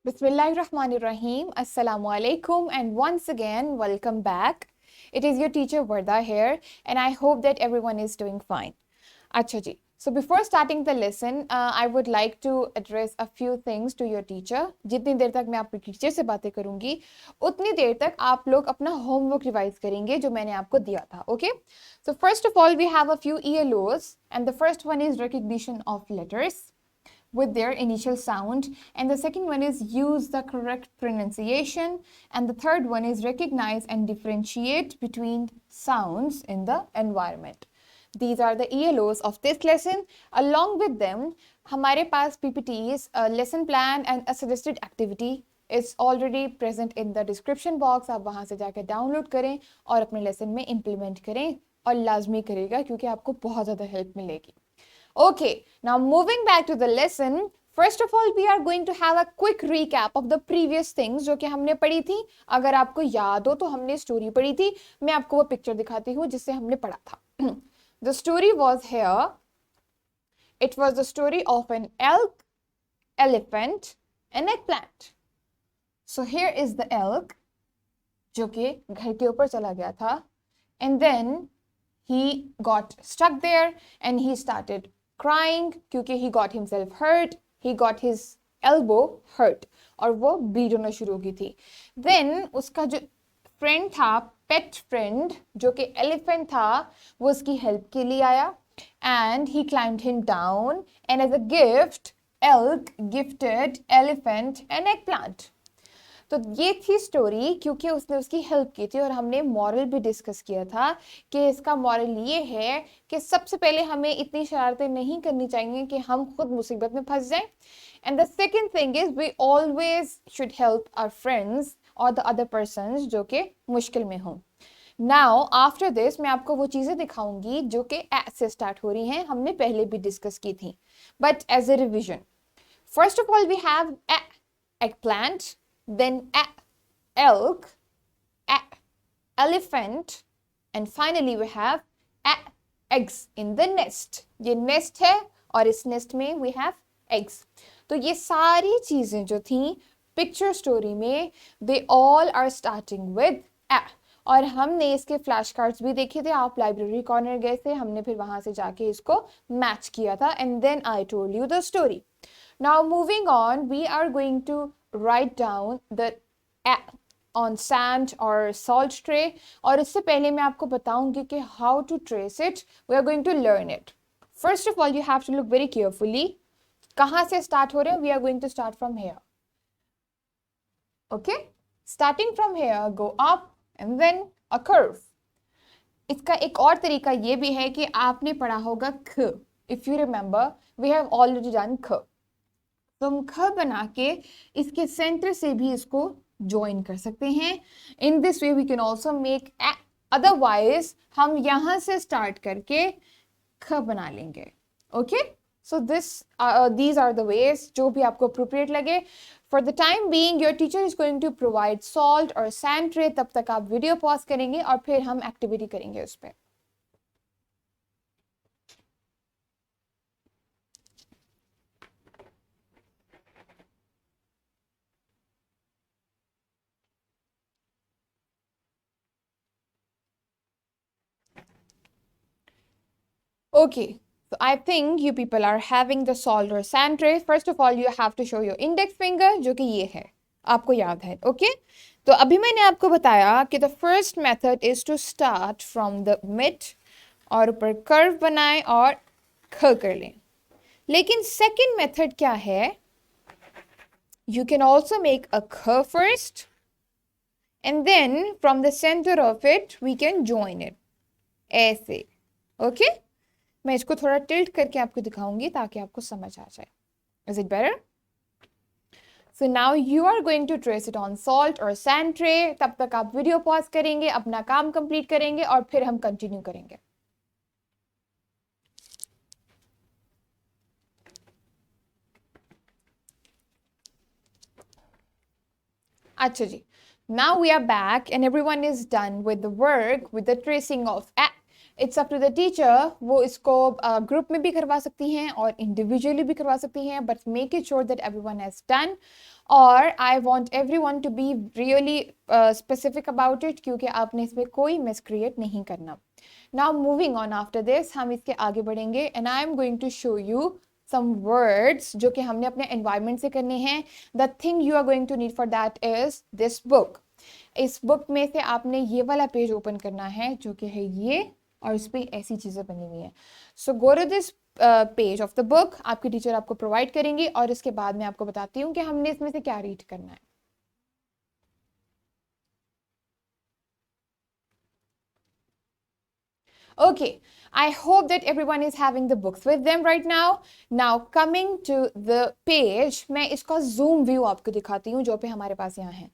Bismillahirrahmanirrahim. Assalamu alaikum and once again welcome back. It is your teacher Varda here and I hope that everyone is doing fine. Acha ji. So before starting the lesson, I would like to address a few things to your teacher. जितनी देर तक मैं आपकी teacher से बातें करूंगी, उतनी देर तक आप लोग अपना homework revise करेंगे जो मैंने आपको दिया था. Okay? So first of all, we have a few ELOs and the first one is recognition of letters with their initial sound, and the second one is use the correct pronunciation, and the third one is recognize and differentiate between sounds in the environment. These are the ELOs of this lesson. Along with them, हमारे पास PPTs, a lesson plan and a suggested activity is already present in the description box. आप वहाँ से जाकर download करें और अपने lesson में implement करें और लाजमी करेगा क्योंकि आपको बहुत ज़्यादा हेल्प मिलेगी. Okay, now moving back to the lesson, first of all we are going to have a quick recap of the previous things जो कि हमने पढ़ी थी. अगर आपको याद हो तो हमने स्टोरी पढ़ी थी. मैं आपको वो पिक्चर दिखाती हूँ जिससे हमने पढ़ा था. The story was here. It was the story of an elk, elephant and eggplant. So here is the elk जो कि घर के ऊपर चला गया था, and then he got stuck there and he started crying क्योंकि he got himself hurt, he got his elbow hurt और वो bleed होना शुरू हो गई थी. Then उसका जो friend था, pet friend जो कि elephant था, वो उसकी help के लिए आया and he climbed him down and as a gift elk gifted elephant an eggplant. तो ये थी स्टोरी क्योंकि उसने उसकी हेल्प की थी और हमने मॉरल भी डिस्कस किया था कि इसका मॉरल ये है कि सबसे पहले हमें इतनी शरारतें नहीं करनी चाहिए कि हम खुद मुसीबत में फंस जाएं. And the second thing is we always should help our friends और द अदर पर्सन्स जो कि मुश्किल में हों. नाउ आफ्टर दिस मैं आपको वो चीज़ें दिखाऊंगी जो कि ए से स्टार्ट हो रही हैं, हमने पहले भी डिस्कस की थी. But as a revision, first of all we have eggplant, then elk, elephant, and finally we have eggs in the nest. ये nest है और इस nest में we have eggs. तो ये सारी चीजें जो थी पिक्चर स्टोरी में they all are starting with और हमने इसके फ्लैश कार्ड्स भी देखे थे. आप लाइब्रेरी कॉर्नर गए थे, हमने फिर वहां से जाके इसको मैच किया था and then I told you the story. Now moving on, we are going to write down the on sand or salt tray. और इससे पहले मैं आपको बताऊंगी कि how to trace it. We are going to learn it. First of all, you have to look very carefully. कहाँ से start हो रहे हैं? We are going to start from here. Okay? Starting from here, go up and then a curve. इसका एक और तरीका ये भी है कि आपने पढ़ा होगा ख. If you remember, we have already done ख. तो हम ख बना के इसके सेंटर से भी इसको ज्वाइन कर सकते हैं. In this way we can also make, otherwise हम यहाँ से स्टार्ट करके ख बना लेंगे. Okay, so these are the ways जो भी आपको अप्रोप्रिएट लगे. For the time being your teacher is going to provide salt और सैंड ट्रे. तब तक आप वीडियो पॉज करेंगे और फिर हम एक्टिविटी करेंगे उस पर. Okay, so I think you people are having the salt or sand tray. First of all, you have to show your index finger जो कि ये है, आपको याद है. Okay, तो अभी मैंने आपको बताया कि the first method is to start from the mid और ऊपर curve बनाएं और ख कर लें. लेकिन second method क्या है? You can also make a ख first and then from the center of it we can join it ऐसे. Okay? मैं इसको थोड़ा टिल्ट करके आपको दिखाऊंगी ताकि आपको समझ आ जाए. Is it better? So now you are going to trace it on salt or sand tray. तब तक आप वीडियो पॉज करेंगे, अपना काम कंप्लीट करेंगे और फिर हम कंटिन्यू करेंगे. अच्छा जी, now we are back and everyone is done with the work with the tracing of it's up to the teacher, वो इसको ग्रुप में भी करवा सकती हैं और इंडिविजुअली भी करवा सकती हैं, but make it sure that everyone has done, और I want everyone to be really specific about it, क्योंकि आपने इसमें कोई मिसक्रिएट नहीं करना. Now moving on after this, हम इसके आगे बढ़ेंगे and I am going to show you some words जो कि हमने अपने environment से करने हैं. The thing you are going to need for that is this book. इस बुक में से आपने ये वाला पेज ओपन करना है जो कि है ये, और इस पे ऐसी चीजें बनी हुई हैं. So go to this page of the book, आपकी टीचर आपको प्रोवाइड करेंगी और इसके बाद मैं आपको बताती हूँ कि हमने इसमें से क्या रीड करना है. Okay, I hope that everyone is having the books with them right now. Now coming to the page, मैं इसका zoom view आपको दिखाती हूँ जो पे हमारे पास यहाँ है.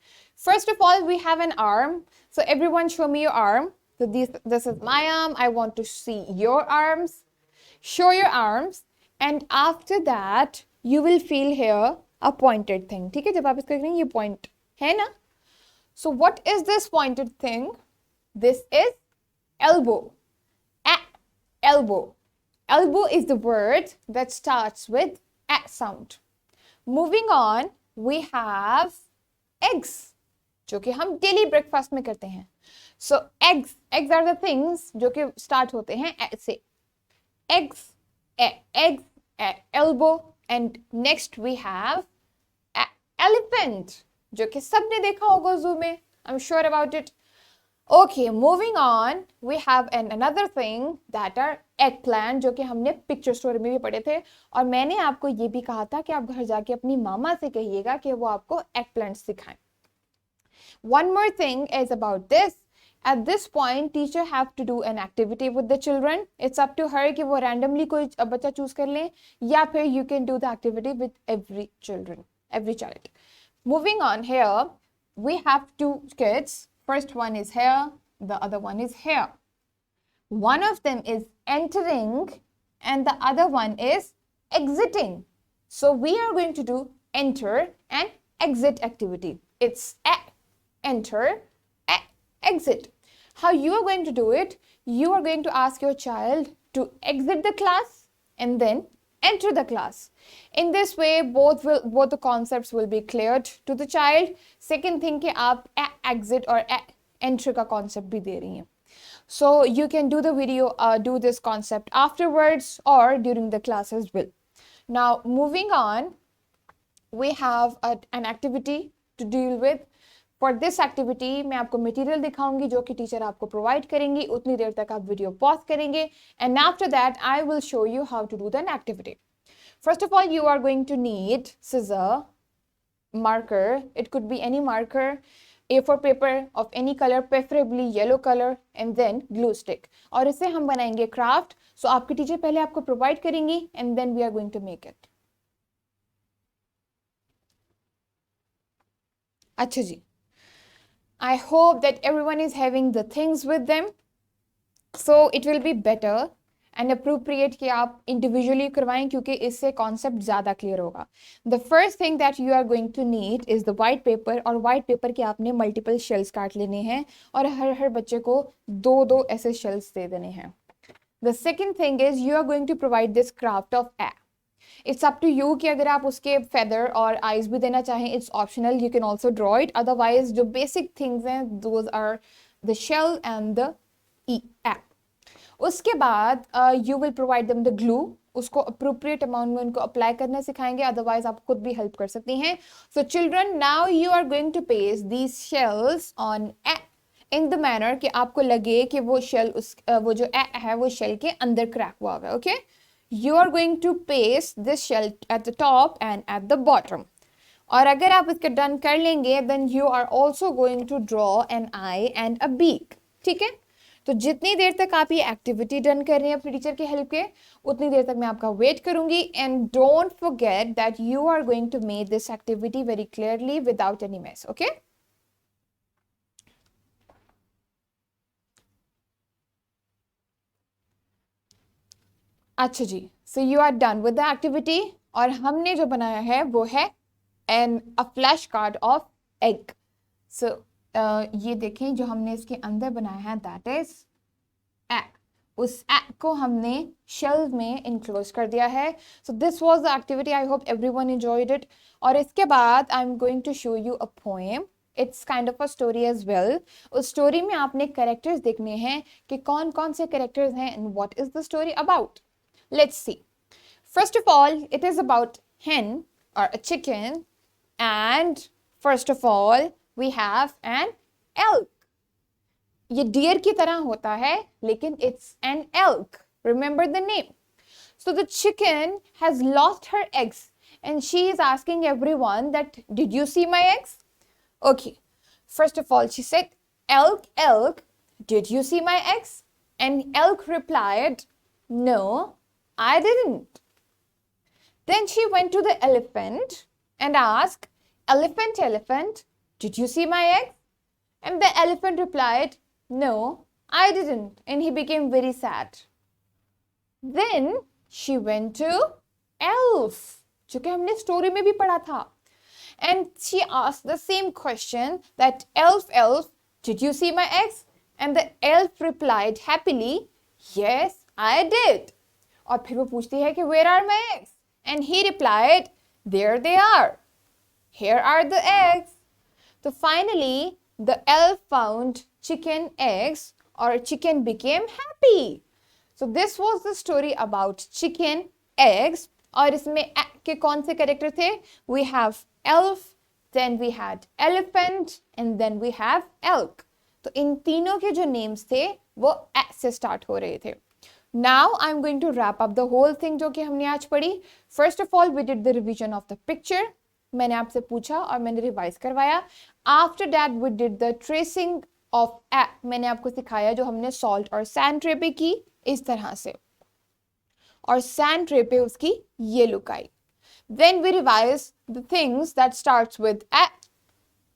First of all, we have an arm. So everyone show me your arm. So this is my arm. I want to see your arms. Show your arms. And after that, you will feel here a pointed thing. ठीक है, जब आप इसको करेंगे ये point है ना? So what is this pointed thing? This is elbow. Elbow. Elbow is the word that starts with a sound. Moving on, we have eggs, जो कि हम daily breakfast में करते हैं. So eggs are the things जो कि start होते हैं ऐसे. Eggs, eggs, elbow, and next we have elephant, जो कि सबने देखा होगा zoo में. I'm sure about it. Okay, moving on, we have another thing that are eggplant, जो कि हमने पिक्चर स्टोरी में भी पढ़े थे, और मैंने आपको ये भी कहा था कि आप घर जाके अपनी मामा से कहिएगा कि वो आपको eggplant सिखाएं. One more thing is about this. At this point, teacher have to do an activity with the children. It's up to her कि वो randomly कोई बच्चा choose कर ले, या फिर you can do the activity with every child. Moving on here, we have two kids. First one is here, the other one is here. One of them is entering and the other one is exiting. So we are going to do enter and exit activity. It's enter, exit. How you are going to do it? You are going to ask your child to exit the class and then enter the class. In this way, both the concepts will be cleared to the child. Second thing कि आप exit और enter का concept भी दे रही हैं. So you can do the video, do this concept afterwards or during the class as well. Now moving on, we have an activity to deal with. For this activity, मैं आपको material दिखाऊंगी जो कि teacher आपको provide करेंगी. उतनी देर तक आप video pause करेंगे and after that I will show you how to do the activity. First of all, you are going to need scissor, marker. It could be any marker, A4 paper of any color, preferably yellow color, and then glue stick. और इससे हम बनाएंगे craft. So आपकी teacher पहले आपको provide करेंगी and then we are going to make it. अच्छा जी. I hope that everyone is having the things with them, so it will be better and appropriate कि आप individually करवाएं क्योंकि इससे concept ज़्यादा clear होगा. The first thing that you are going to need is the white paper, और white paper के आपने multiple shells काट लेने हैं और हर बच्चे को दो ऐसे shells दे देने हैं. The second thing is you are going to provide this craft of a. It's up to you कि अगर आप उसके feather और eyes भी देना चाहें, it's optional. You can also draw it. Otherwise, जो basic things हैं, those are the shell and the a. उसके बाद you will provide them the glue. उसको appropriate amount में उनको apply करना सिखाएंगे. Otherwise, आप खुद भी help कर सकती हैं. So children, now you are going to paste these shells on a in the manner कि आपको लगे कि वो shell वो जो a है वो shell के अंदर crack हुआ है. Okay? You are going to paste this shell at the top and at the bottom. और अगर आप इसके done कर लेंगे, then you are also going to draw an eye and a beak. ठीक है? तो जितनी देर तक आप ये एक्टिविटी डन कर रहे हैं अपने टीचर की हेल्प के, उतनी देर तक मैं आपका वेट करूंगी. And don't forget that you are going to make this activity very clearly without any mess. Okay? अच्छा जी, so you are done with the activity. और हमने जो बनाया है वो है a flash card of egg. So ये देखें जो हमने इसके अंदर बनाया है, दैट इज एग. उस ऐप को हमने शेल्व में इनक्लोज कर दिया है. So this was the activity. I hope everyone enjoyed it. और इसके बाद I am going to show you a poem. It's kind of a story as well. उस स्टोरी में आपने कैरेक्टर्स देखने हैं कि कौन कौन से कैरेक्टर्स हैं and what is the story about. Let's see. First of all, it is about hen or a chicken, and first of all we have an elk. ये deer की तरह होता है लेकिन it's an elk. Remember the name. So the chicken has lost her eggs and she is asking everyone that, did you see my eggs? Okay, first of all she said, elk, elk, did you see my eggs? And elk replied, no, I didn't. Then she went to the elephant and asked, elephant, elephant, did you see my eggs? And the elephant replied, no, I didn't. And he became very sad. Then she went to elf, जो कि हमने story में भी पढ़ा था. And she asked the same question, that elf, elf, did you see my eggs? And the elf replied happily, yes, I did. और फिर वो पूछती है कि where are my eggs? And he replied, there they are. Here are the eggs. So finally, the elf found chicken eggs, or chicken became happy. So this was the story about chicken eggs. और इसमें के कौन से character थे? We have elf, then we had elephant, and then we have elk. तो इन तीनों के जो नेम्स थे वो से स्टार्ट हो रहे थे. Now I'm going to wrap up the whole thing जो कि हमने आज पढ़ी. First of all, we did the revision of the picture. मैंने आपसे पूछा और मैंने रिवाइज करवाया. After that, we did the tracing of app. मैंने आपको सिखाया जो हमने salt और sand tray पे की इस तरह से, और sand tray पे उसकी ये look I. Then we revised the things that starts with app.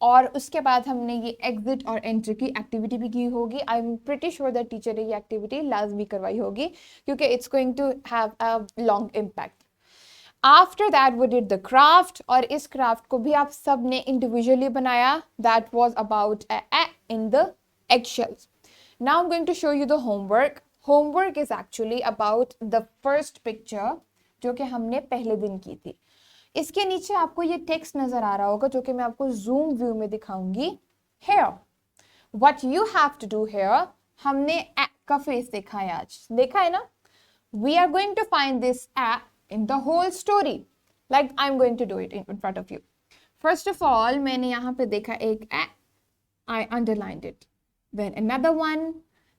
और उसके बाद हमने ये एग्जिट और एंट्री की एक्टिविटी भी की होगी. I am pretty sure that teacher ने ये एक्टिविटी लाजमी करवाई होगी क्योंकि it's going to have a long impact. After that we did the craft, और इस क्राफ्ट को भी आप सब ने इंडिविजुअली बनाया. That was about in the eggshells. Now I am going to show you the homework. Homework is actually about the first picture जो कि हमने पहले दिन की थी. इसके नीचे आपको ये टेक्स्ट नजर आ रहा होगा जो कि मैं आपको जूम व्यू में दिखाऊंगी. Here, what you have to do here, हमने app का फेस देखा है आज, देखा है ना? We are going to find this app in the whole story. Like I'm going to do it in front of you. First of all, मैंने यहाँ पे देखा एक app. I underlined it. Then another one,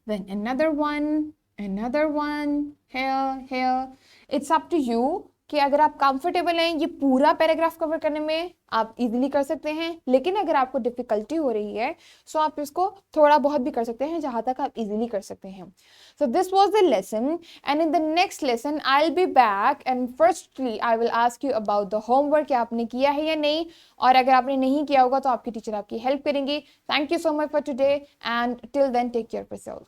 then another one, another one, here. It's up to you. कि अगर आप comfortable हैं ये पूरा पैराग्राफ कवर करने में, आप इजीली कर सकते हैं. लेकिन अगर आपको डिफिकल्टी हो रही है सो आप इसको थोड़ा बहुत भी कर सकते हैं जहां तक आप इजीली कर सकते हैं. सो this was the lesson, and in the next lesson I will be back, and firstly I will ask you about the homework कि आपने किया है या नहीं, और अगर आपने नहीं किया होगा तो आपकी टीचर आपकी हेल्प करेंगी. Thank you so much for today, and till then take care of yourself.